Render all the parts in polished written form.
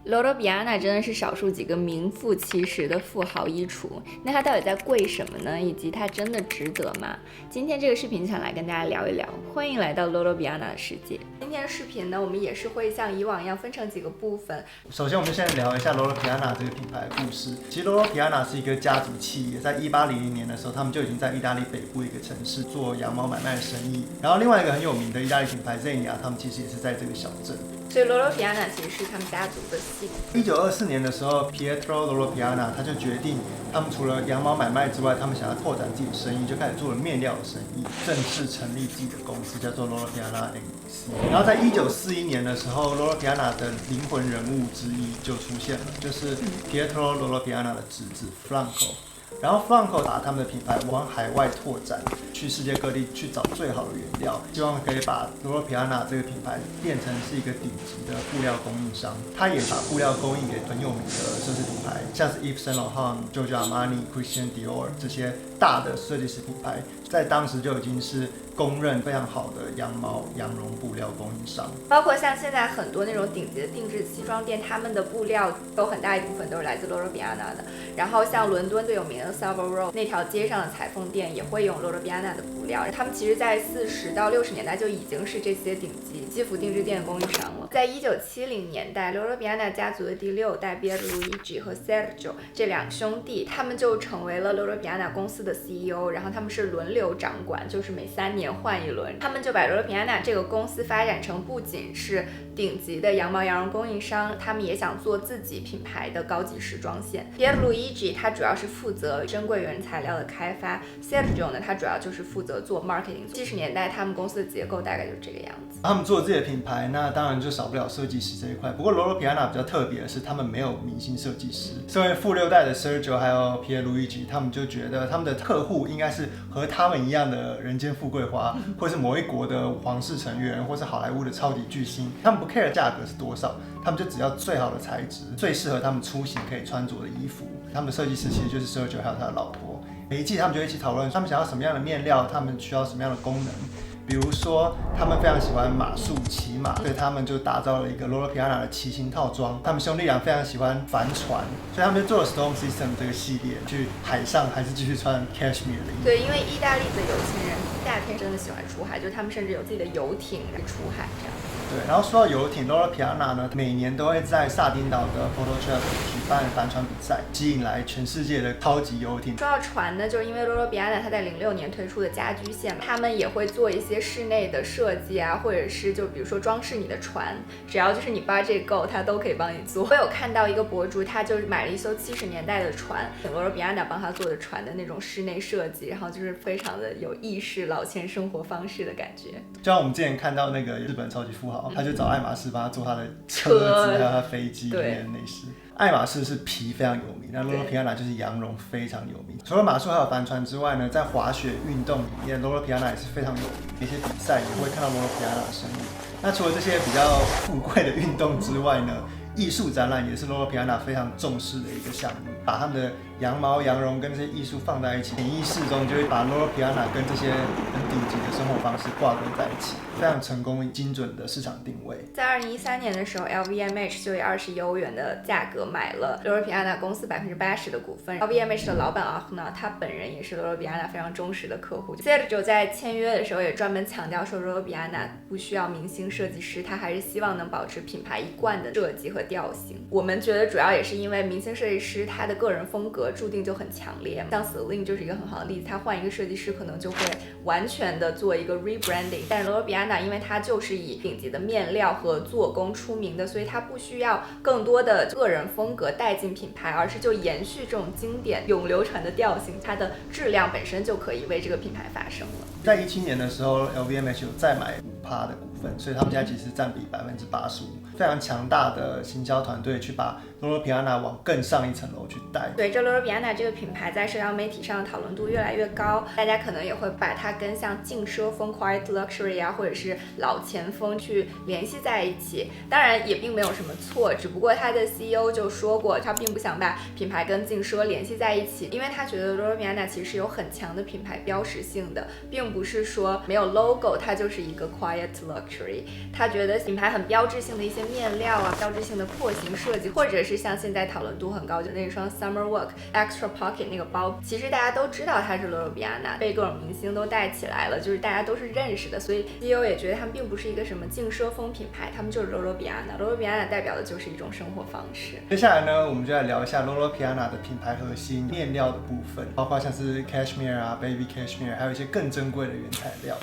Loro Piana 真的是少数几个名副其实的富豪衣橱，那它到底在贵什么呢？以及它真的值得吗？今天这个视频想来跟大家聊一聊，欢迎来到 Loro Piana 的世界。今天的视频呢，我们也是会像以往一样分成几个部分。首先，我们现在聊一下 Loro Piana 这个品牌的故事。其实 Loro Piana 是一个家族企业，在1800年的时候，他们就已经在意大利北部一个城市做羊毛买卖的生意。然后另外一个很有名的意大利品牌 Zegna， 他们其实也是在这个小镇。所以 Loro Piana 其实是他们家族的姓。1924年的时候 ，Pietro Loro Piana 他就决定，他们除了羊毛买卖之外，他们想要拓展自己的生意，就开始做了面料的生意，正式成立自己的公司，叫做 Loro Piana NC。然后在1941年的时候 ，Loro Piana 的灵魂人物之一就出现了，就是 Pietro Loro Piana 的侄子 Franco。然后 Franco 把他们的品牌往海外拓展，去世界各地去找最好的原料，希望可以把 Loro Piana 这个品牌变成是一个顶级的布料供应商。他也把布料供应给很有名的奢侈品牌，像是 Yves Saint Laurent、Giorgio Armani、Christian Dior 这些大的设计师品牌，在当时就已经是公认非常好的羊毛、羊绒布料供应商。包括像现在很多那种顶级的定制西装店，他们的布料有很大一部分都是来自 Loro Piana 的。然后像伦敦最有名的 Savile Row 那条街上的裁缝店也会用 Loro Piana 的布料。他们其实在40到60年代就已经是这些顶级基服定制店的供应商了。在1970年代 ，Loro Piana 家族的第6代 Pierluigi 和 Sergio 这两兄弟，他们就成为了 Loro Piana 公司的 CEO， 然后他们是轮流掌管，就是每3年换一轮。他们就把 Loro Piana 这个公司发展成不仅是顶级的羊毛羊绒供应商，他们也想做自己品牌的高级时装线。Pierluigi 他主要是负责珍贵原材料的开发 ，Sergio 呢，他主要就是负责做 marketing。70年代他们公司的结构大概就是这个样子。他们做自己的品牌，那当然就少不了设计师这一块。不过 Loro Piana 比较特别的是，他们没有明星设计师。身为富6代的 Sergio 还有 Pierluigi， 他们就觉得他们的客户应该是和他们一样的人间富贵花，或是某一国的皇室成员，或是好莱坞的超级巨星。他们不 care 价格是多少，他们就只要最好的材质，最适合他们出行可以穿着的衣服。他们的设计师其实就是 Sergio 还有他的老婆。每一季他们就一起讨论他们想要什么样的面料，他们需要什么样的功能。比如说，他们非常喜欢马术、骑马，所以他们就打造了一个 Loro Piana 的骑行套装。他们兄弟俩非常喜欢帆船，所以他们就做了 Storm System 这个系列，去海上还是继续穿 Cashmere 的衣服。对，因为意大利的有钱人夏天真的喜欢出海，就他们甚至有自己的游艇出海这样。对，然后说到游艇 ，Loro Piana 呢，每年都会在萨丁岛的 Portofino 举办帆船比赛，吸引来全世界的超级游艇。说到船呢，就是因为 Loro Piana 它在06年推出的家居线，他们也会做一些室内的设计啊，或者是就比如说装饰你的船，只要就是你 budget 够，它都可以帮你做。我有看到一个博主，他就买了一艘70年代的船，请 Loro Piana 帮他做的船的那种室内设计，然后就是非常的有意式老钱生活方式的感觉。就像我们之前看到那个日本超级富豪，他就找爱马仕帮他做他的车子，还有他飞机里面的内饰。爱马仕是皮非常有名，那 Loro Piana 就是羊绒非常有名。除了马术还有帆船之外呢，在滑雪运动里面 ，Loro Piana 也是非常有名。一些比赛也会看到 Loro Piana 的身影。那除了这些比较富贵的运动之外呢，艺术展览也是 Loro Piana 非常重视的一个项目，把他们的羊毛、羊绒跟这些艺术放在一起，潜意识中就会把 Loro Piana 跟这些很顶级的生活方式挂钩在一起，非常成功、精准的市场定位。在2013年的时候 ，LVMH 就以20亿欧元的价格买了 Loro Piana 公司80%的股份。LVMH 的老板Ahna，他本人也是 Loro Piana 非常忠实的客户。Sergio 在签约的时候也专门强调说 ，Loro Piana 不需要明星设计师，他还是希望能保持品牌一贯的设计和调性。我们觉得主要也是因为明星设计师他的个人风格注定就很强烈，像 Celine 就是一个很好的例子，他换一个设计师可能就会完全的做一个 rebranding。但是 Loro Piana 因为它就是以顶级的面料和做工出名的，所以它不需要更多的个人风格带进品牌，而是就延续这种经典永流传的调性，它的质量本身就可以为这个品牌发声了。在17年的时候 ，LVMH 有再买5%的股份，所以他们现在其实占比85%，非常强大的行销团队去把 Loro Piana 往更上一层楼去带。随着 Loro Piana 这个品牌在社交媒体上的讨论度越来越高，大家可能也会把它跟像静奢风 Quiet Luxury 啊，或者是老钱风去联系在一起。当然也并没有什么错，只不过他的 CEO 就说过，他并不想把品牌跟静奢联系在一起，因为他觉得 Loro Piana 其实有很强的品牌标识性的，并不是说没有 logo 它就是一个 Quiet Luxury。他觉得品牌很标志性的一些面料啊、标志性的廓形设计，或者是像现在讨论度很高就那双 Summer Walk Extra Pocket 那个包，其实大家都知道它是 Loro Piana， 被各种明星都带起来了，就是大家都是认识的，所以 CEO 也觉得他们并不是一个什么竞奢风品牌，他们就是 Loro Piana。Loro Piana 代表的就是一种生活方式。接下来呢，我们就来聊一下 Loro Piana 的品牌核心面料的部分，包括像是 Cashmere 啊、Baby Cashmere， 还有一些更珍贵的原材料。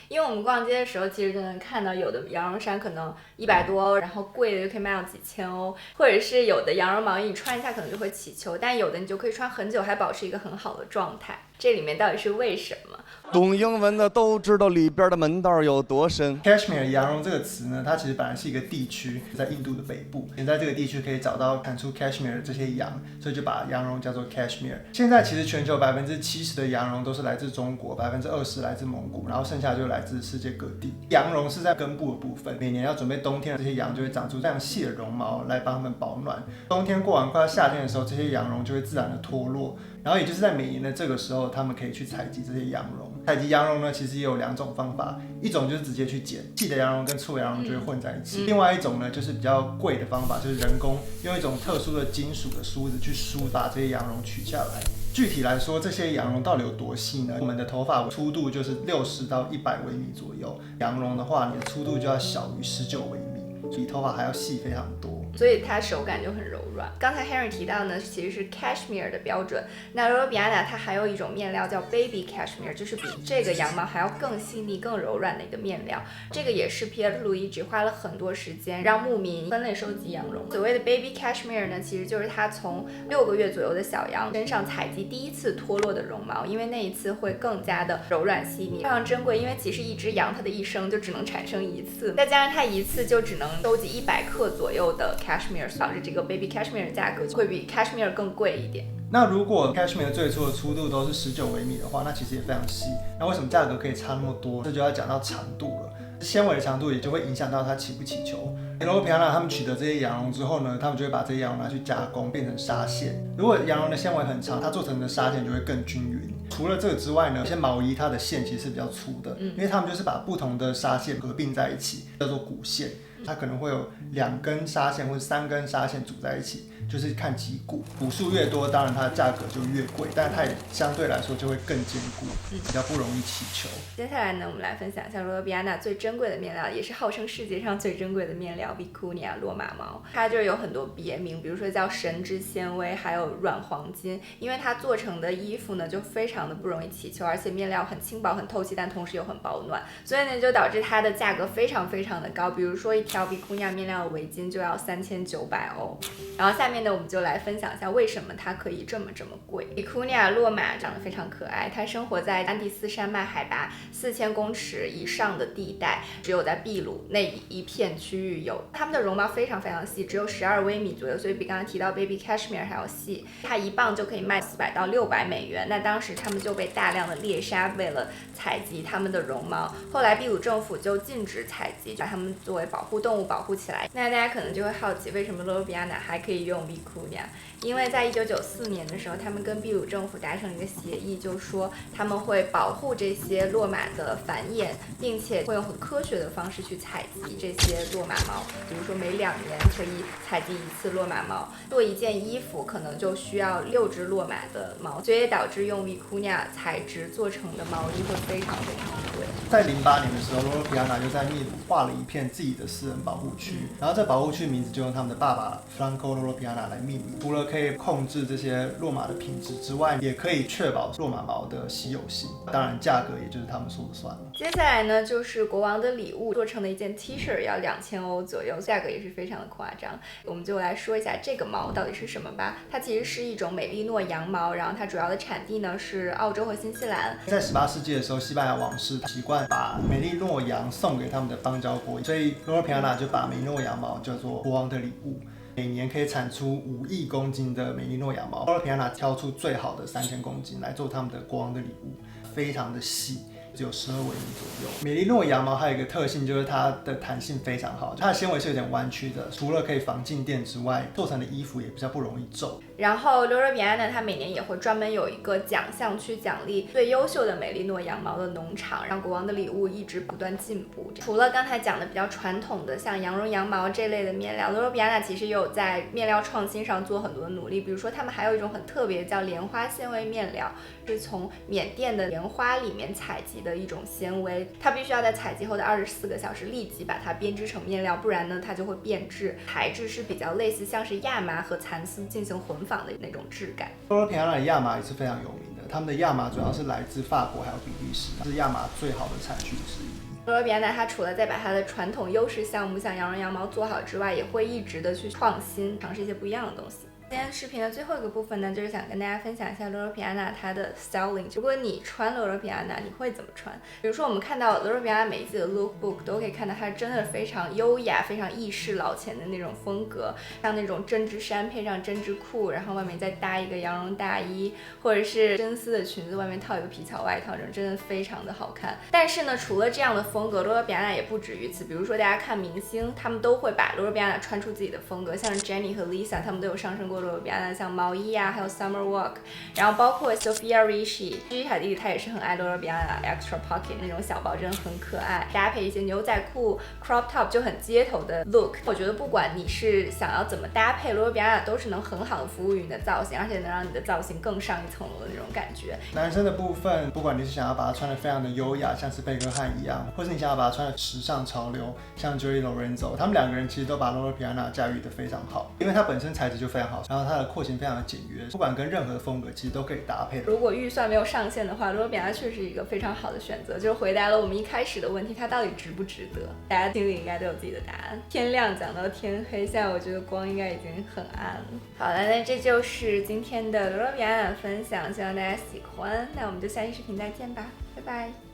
因为我们逛街的时候，其实就能看到有的羊绒衫可能100多欧，然后贵的就可以卖到几千欧，或者是有的羊绒毛衣你穿一下可能就会起球，但有的你就可以穿很久还保持一个很好的状态。这里面到底是为什么？懂英文的都知道里边的门道有多深。Cashmere 羊绒这个词呢，它其实本来是一个地区，在印度的北部。现在这个地区可以找到产出 Cashmere 的这些羊，所以就把羊绒叫做 Cashmere。现在其实全球70%的羊绒都是来自中国，20%来自蒙古，然后剩下就来自世界各地。羊绒是在根部的部分，每年要准备冬天的这些羊就会长出非常细的绒毛来帮它们保暖。冬天过完快要夏天的时候，这些羊绒就会自然的脱落。然后也就是在每年的这个时候，他们可以去采集这些羊绒。采集羊绒呢，其实也有2种方法，一种就是直接去剪，细的羊绒跟粗的羊绒就会混在一起。另外一种呢，就是比较贵的方法，就是人工用一种特殊的金属的梳子去梳，把这些羊绒取下来。具体来说，这些羊绒到底有多细呢？我们的头发粗度就是60到100微米左右，羊绒的话，你的粗度就要小于19微米，比头发还要细非常多。所以它手感就很柔软。刚才 Henry 提到呢，其实是 Cashmere 的标准。那 Loro Piana 它还有一种面料叫 Baby Cashmere， 就是比这个羊毛还要更细腻、更柔软的一个面料。这个也是 Piet Luigi 花了很多时间让牧民分类收集羊绒。所谓的 Baby Cashmere 呢，其实就是他从6个月左右的小羊身上采集第一次脱落的绒毛，因为那一次会更加的柔软细腻，非常珍贵。因为其实一只羊它的一生就只能产生一次，再加上它一次就只能收集100克左右的Cashmere， 导致这个 Baby Cashmere 的价格会比 Cashmere 更贵一点。那如果 Cashmere 最初的粗度都是19微米的话，那其实也非常细。那为什么价格可以差那么多？这就要讲到长度了。纤维的长度也就会影响到它起不起球。Loro Piana 他们取得这些羊绒之后呢，他们就会把这些羊绒拿去加工，变成纱线。如果羊绒的纤维很长，它做成的纱线就会更均匀。除了这个之外呢，有些毛衣它的线其实是比较粗的，因为他们就是把不同的纱线合并在一起，叫做骨线。它可能会有2根纱线或者3根纱线组在一起，就是看几股，股数越多，当然它的价格就越贵，但是它也相对来说就会更坚固，比较不容易起球。接下来呢，我们来分享一下 Loro Piana 最珍贵的面料，也是号称世界上最珍贵的面料 Vicuña 骆马毛。它就有很多别名，比如说叫神之纤维，还有软黄金，因为它做成的衣服呢就非常的不容易起球，而且面料很轻薄很透气，但同时又很保暖，所以呢就导致它的价格非常非常的高。比如说一条 Vicuña 面料的围巾就要3900欧。然后下面呢，我们就来分享一下为什么它可以这么贵。Vicuña 骆马长得非常可爱，它生活在安第斯山脉海拔4000公尺以上的地带，只有在秘鲁那一片区域有。它们的绒毛非常非常细，只有12微米左右，所以比刚才提到 Baby Cashmere 还要细。它1磅就可以卖400到600美元。那当时他们就被大量的猎杀，为了采集它们的绒毛。后来秘鲁政府就禁止采集，把它们作为保护动物保护起来。那大家可能就会好奇，为什么 Loro Piana 还可以用 Vicuña？ 因为在1994年的时候，他们跟秘鲁政府达成了一个协议，就是说他们会保护这些骆马的繁衍，并且会用很科学的方式去采集这些骆马毛，比如说每2年可以采集1次骆马毛，做一件衣服可能就需要6只骆马的毛，所以也导致用 Vicuña 材质做成的毛衣会非常非常贵。在08年的时候 ，Loro Piana 就在秘鲁划了一片自己的私人保护区，然后这保护区名字就用他们的爸爸 Franco Loro Piana 来命名。除了可以控制这些骆马的品质之外，也可以确保骆马毛的稀有性。当然，价格也就是他们说了算了。接下来呢，就是国王的礼物做成的一件 T 恤，要2000欧左右，价格也是非常的夸张。我们就来说一下这个毛到底是什么吧。它其实是一种美利诺羊毛，然后它主要的产地呢是澳洲和新西兰。在18世纪的时候，西班牙王室习惯把美利诺羊送给他们的邦交国，所以 Loro Piana 就把美利诺羊毛叫做国王的礼物。每年可以产出5亿公斤的美利诺羊毛，Loro Piana 挑出最好的3000公斤来做他们的国王的礼物，非常的细。只有12微米左右。美利诺羊毛还有一个特性就是它的弹性非常好，它的纤维是有点弯曲的，除了可以防静电之外，做成的衣服也比较不容易皱。然后 Loro Piana 它每年也会专门有一个奖项去奖励最优秀的美利诺羊毛的农场，让国王的礼物一直不断进步。除了刚才讲的比较传统的像羊绒、羊毛这类的面料， Loro Piana 其实也有在面料创新上做很多的努力。比如说他们还有一种很特别叫莲花纤维面料，是从缅甸的莲花里面采集的一种纤维，它必须要在采集后的24个小时立即把它编织成面料，不然呢它就会变质。材质是比较类似像是亚麻和蚕丝进行混纺的那种质感。 Loro Piana 的亚麻也是非常有名的，他们的亚麻主要是来自法国还有比利时，是亚麻最好的产区之一。Loro Piana 它除了在把它的传统优势项目像羊绒、羊毛做好之外，也会一直的去创新，尝试一些不一样的东西。今天视频的最后一个部分呢，就是想跟大家分享一下 Loro Piana 它的 styling。如果你穿 Loro Piana， 你会怎么穿？比如说我们看到 Loro Piana 每一季的 lookbook 都可以看到它真的非常优雅、非常意式老前的那种风格，像那种针织衫配上针织裤，然后外面再搭一个羊绒大衣，或者是真丝的裙子，外面套一个皮草外套，这种真的非常的好看。但是呢，除了这样的风格 ，Loro Piana 也不止于此。比如说大家看明星，他们都会把 Loro Piana 穿出自己的风格，像 Jennie 和 Lisa， 他们都有上升过Loro Piana，像毛衣啊，还有 Summer Walk， 然后包括 Sofia Richie 卡蒂，她也是很爱 Loro Piana Extra Pocket 那种小包，真的很可爱，搭配一些牛仔裤 crop top 就很街头的 look。我觉得不管你是想要怎么搭配 Loro Piana， 都是能很好的服务于你的造型，而且能让你的造型更上一层楼的那种感觉。男生的部分，不管你是想要把它穿得非常的优雅，像是贝克汉一样，或是你想要把它穿得时尚潮流，像 Joey Lorenzo， 他们两个人其实都把 Loro Piana 驾驭得非常好，因为它本身材质就非常好，然后它的廓形非常的简约，不管跟任何的风格其实都可以搭配。如果预算没有上限的话，Loro Piana确实是一个非常好的选择，就是回答了我们一开始的问题，它到底值不值得？大家心里应该都有自己的答案。天亮讲到天黑，现在我觉得光应该已经很暗了。好了，那这就是今天的Loro Piana分享，希望大家喜欢。那我们就下期视频再见吧，拜拜。